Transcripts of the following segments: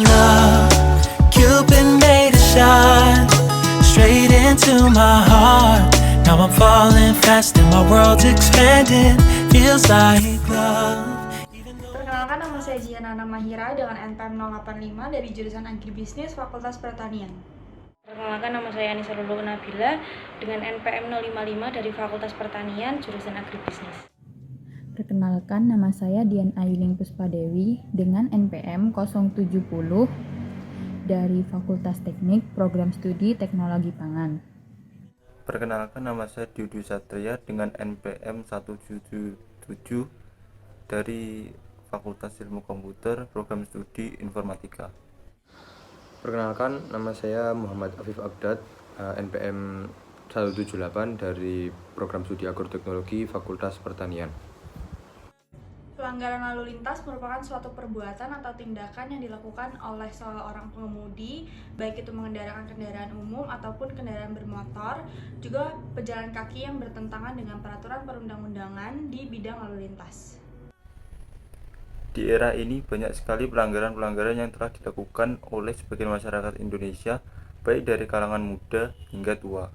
love. Cupid made a shot straight into my heart. Now I'm falling fast and my world's expanding. Feels like love. Perkenalkan, nama saya Jihanana Mahira dengan NPM 085 dari jurusan Agribisnis Fakultas Pertanian. Perkenalkan, nama saya Anissa Lulu Nabila dengan NPM 055 dari Fakultas Pertanian jurusan Agribisnis. Perkenalkan, nama saya Dian Ayuning Puspadewi dengan NPM 070 dari Fakultas Teknik Program Studi Teknologi Pangan. Perkenalkan, nama saya Diudi Satria dengan NPM 177 dari Fakultas Ilmu Komputer Program Studi Informatika. Perkenalkan, nama saya Muhammad Afif Abdad, NPM 178 dari Program Studi Agroteknologi Fakultas Pertanian. Pelanggaran lalu lintas merupakan suatu perbuatan atau tindakan yang dilakukan oleh seorang pengemudi, baik itu mengendarakan kendaraan umum ataupun kendaraan bermotor, juga pejalan kaki yang bertentangan dengan peraturan perundang-undangan di bidang lalu lintas. Di era ini banyak sekali pelanggaran-pelanggaran yang telah dilakukan oleh sebagian masyarakat Indonesia, baik dari kalangan muda hingga tua.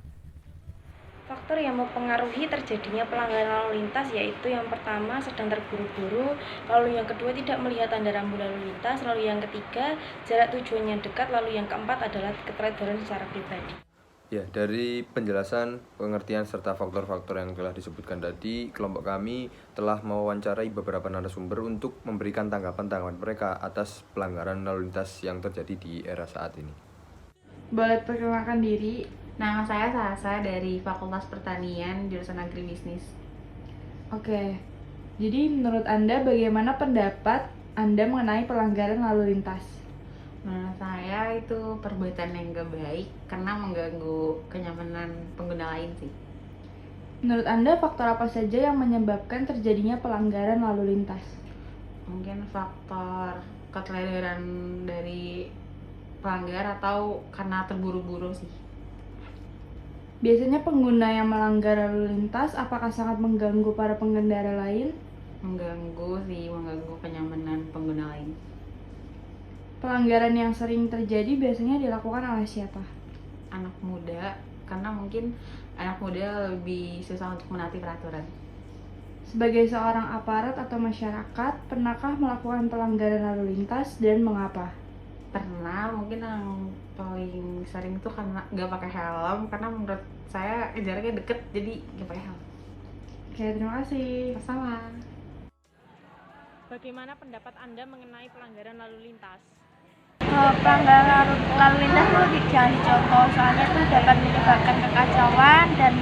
Faktor yang mempengaruhi terjadinya pelanggaran lalu lintas yaitu yang pertama sedang terburu-buru, lalu yang kedua tidak melihat tanda rambu lalu lintas, lalu yang ketiga jarak tujuan yang dekat, lalu yang keempat adalah keteledoran secara pribadi. Ya, dari penjelasan, pengertian serta faktor-faktor yang telah disebutkan tadi, kelompok kami telah mewawancarai beberapa narasumber untuk memberikan tanggapan-tanggapan mereka atas pelanggaran lalu lintas yang terjadi di era saat ini. Boleh perkenalkan diri? Nama saya Sasa dari Fakultas Pertanian jurusan Agribisnis. Oke, jadi menurut Anda bagaimana pendapat Anda mengenai pelanggaran lalu lintas? Menurut saya itu perbuatan yang gak baik karena mengganggu kenyamanan pengguna lain sih. Menurut Anda faktor apa saja yang menyebabkan terjadinya pelanggaran lalu lintas? Mungkin faktor keteledoran dari pelanggar atau karena terburu-buru sih. Biasanya pengguna yang melanggar lalu lintas apakah sangat mengganggu para pengendara lain? Mengganggu kenyamanan pengguna lain. Pelanggaran yang sering terjadi biasanya dilakukan oleh siapa? Anak muda, karena mungkin anak muda lebih susah untuk menaati peraturan. Sebagai seorang aparat atau masyarakat, pernahkah melakukan pelanggaran lalu lintas dan mengapa? Pernah, mungkin yang paling sering itu karena nggak pakai helm, karena menurut saya jaraknya deket jadi nggak pakai helm. Oke, terima kasih. Sama. Bagaimana pendapat Anda mengenai pelanggaran lalu lintas? Pelanggaran lalu lintas itu jangan dicontoh, soalnya itu dapat menyebabkan kekacauan dan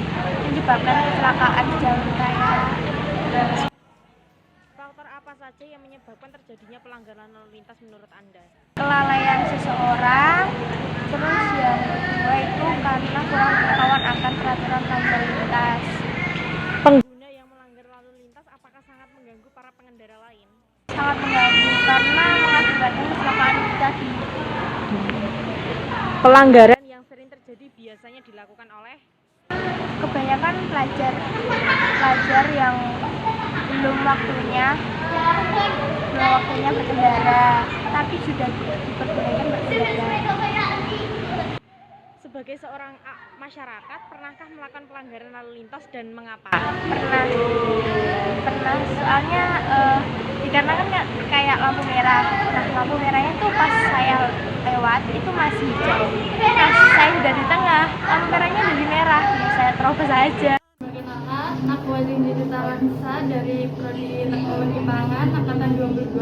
menyebabkan kecelakaan di jalan raya. Faktor apa saja yang menyebabkan terjadinya pelanggaran lalu lintas menurut Anda? Kelalaian seseorang, terus yang kedua itu karena kurang pengetahuan akan peraturan lalu lintas. Pengguna yang melanggar lalu lintas apakah sangat mengganggu para pengendara lain? Sangat mengganggu karena mengakibatkan kecelakaan itu tadi. Pelanggaran yang sering terjadi biasanya dilakukan oleh Kebanyakan pelajar yang belum waktunya berkendara, tapi sudah diperbolehkan berkendara. Sebagai seorang masyarakat, pernahkah melakukan pelanggaran lalu lintas dan mengapa? Pernah, soalnya dikarenakan kayak lampu merah. Nah, lampu merahnya tuh pas saya lewat itu masih hijau. Nah, saya udah di tengah, lampu merahnya udah di merah. Nah, saya terobos aja. Perkenalkan, aku Wazin Talansa dari Prodi Teknologi Pangan angkatan 22.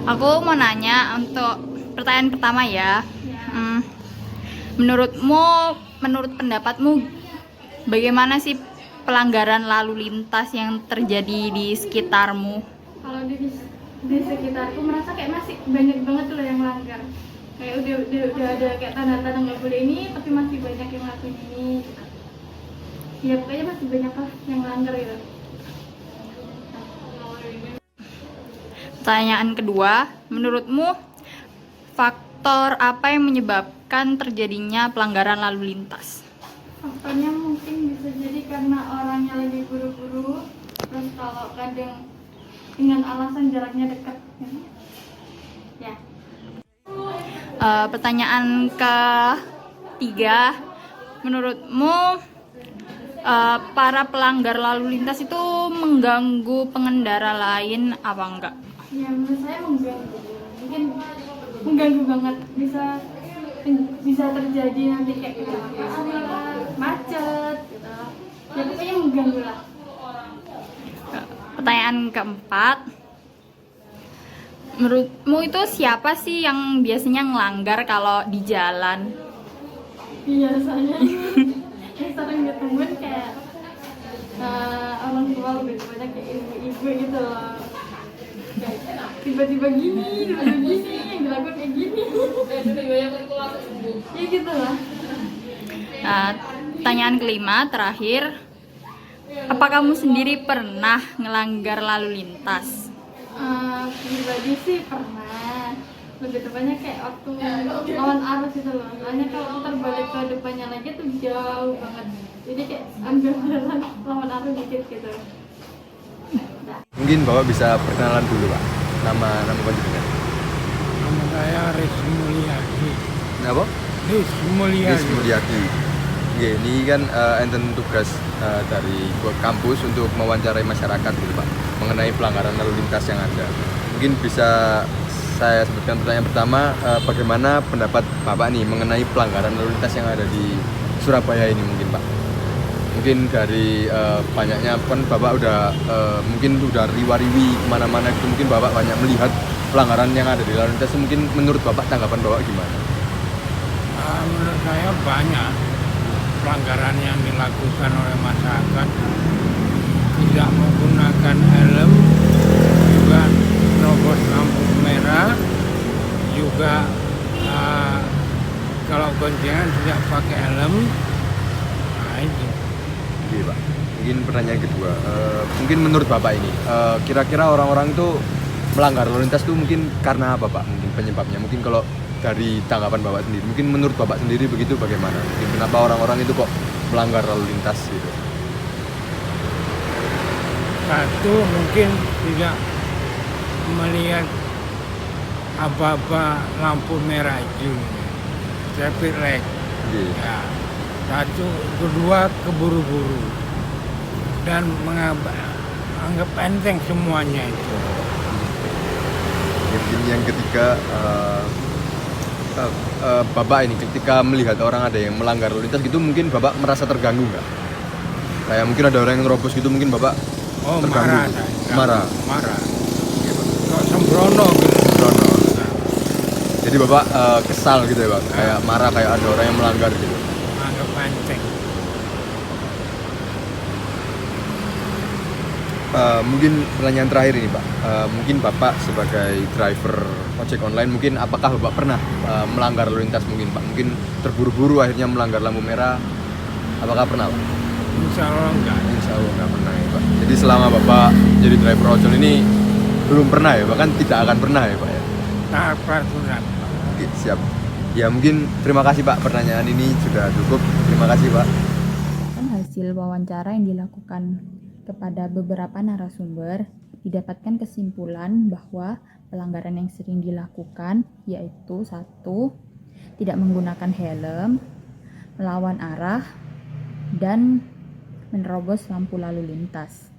Aku mau nanya untuk pertanyaan pertama ya. Menurut pendapatmu, bagaimana sih pelanggaran lalu lintas yang terjadi di sekitarmu? Kalau di sekitarku merasa kayak masih banyak banget loh yang melanggar. Kayak udah ada kayak tanda-tanda nggak boleh ini, tapi masih banyak yang ngelakuin ini. Ya pokoknya masih banyak lah yang melanggar gitu. Pertanyaan kedua, menurutmu faktor apa yang menyebabkan terjadinya pelanggaran lalu lintas? Faktornya mungkin bisa jadi karena orangnya lagi buru-buru, terus kalau kadang dengan alasan jaraknya dekat, ya Pertanyaan ketiga, menurutmu para pelanggar lalu lintas itu mengganggu pengendara lain apa enggak? Ya menurut saya mengganggu, mungkin mengganggu banget, bisa terjadi nanti kayak kecelakaan lah, macet gitu. Ya pokoknya mengganggu lah. Pertanyaan keempat, menurutmu itu siapa sih yang biasanya ngelanggar kalau di jalan? Biasanya yang sering ketemuan kayak orang tua lebih banyak kayak ibu-ibu gitu loh. Kayak tiba-tiba gini, yang dilakukan kayak gini. Ya gitu lah. Pertanyaan kelima terakhir, apa kamu sendiri pernah ngelanggar lalu lintas? Pribadi sih pernah, lebih tepatnya kayak waktu lawan arus itu loh. Soalnya kalau terbalik ke depannya lagi tuh jauh banget, jadi kayak ambil jalan lawan arus dikit gitu. Mungkin Bapak bisa perkenalan dulu Pak, nama panjenengan. Nama saya Rizky Mulyadi. Kenapa? Rizky Mulyadi. Oke, ini kan enten tugas dari kampus untuk mewawancarai masyarakat gitu Pak, mengenai pelanggaran lalu lintas yang ada. Mungkin bisa saya sebutkan pertanyaan pertama, bagaimana pendapat Bapak nih mengenai pelanggaran lalu lintas yang ada di Surabaya ini mungkin Pak? Mungkin dari banyaknya kan Bapak udah mungkin udah riwa-riwi kemana-mana gitu, mungkin Bapak banyak melihat pelanggaran yang ada di lalu lintas. Mungkin menurut Bapak tanggapan Bapak gimana? Menurut saya banyak pelanggaran yang dilakukan oleh masyarakat, tidak menggunakan helm, juga nerobos lampu merah, juga kalau boncengan tidak pakai helm. Nah itu. Oke Pak, mungkin pertanyaan kedua, mungkin menurut Bapak ini kira-kira orang-orang itu melanggar lalu lintas itu mungkin karena apa Pak? Mungkin penyebabnya, mungkin kalau dari tanggapan Bapak sendiri, mungkin menurut Bapak sendiri begitu bagaimana? Mungkin kenapa orang-orang itu kok melanggar lalu lintas gitu? Satu, mungkin tidak melihat apa-apa lampu merah itu, traffic light. Ya. Satu, kedua keburu-buru dan menganggap enteng semuanya itu. Mungkin yang ketiga, Bapak ini ketika melihat orang ada yang melanggar lalu lintas gitu, mungkin Bapak merasa terganggu nggak? Kayak mungkin ada orang yang nerobos gitu, mungkin Bapak terganggu? Marah. Kok sembrono gitu. Sembrono. Jadi Bapak kesal gitu ya Pak, kayak marah kayak ada orang yang melanggar gitu. Anggap enteng. Mungkin pertanyaan terakhir ini Pak, mungkin Bapak sebagai driver ojek online, mungkin apakah Bapak pernah melanggar lalu lintas mungkin Pak? Mungkin terburu-buru akhirnya melanggar lampu merah, apakah pernah Pak? Insya Allah enggak. Insya Allah enggak pernah ya Pak. Jadi selama Bapak jadi driver ojol ini belum pernah ya, bahkan tidak akan pernah ya Pak ya? Tak pernah. Oke, siap. Ya mungkin terima kasih Pak, pertanyaan ini sudah cukup. Terima kasih Pak. Hasil wawancara yang dilakukan kepada beberapa narasumber, didapatkan kesimpulan bahwa pelanggaran yang sering dilakukan yaitu 1. Tidak menggunakan helm, melawan arah, dan menerobos lampu lalu lintas.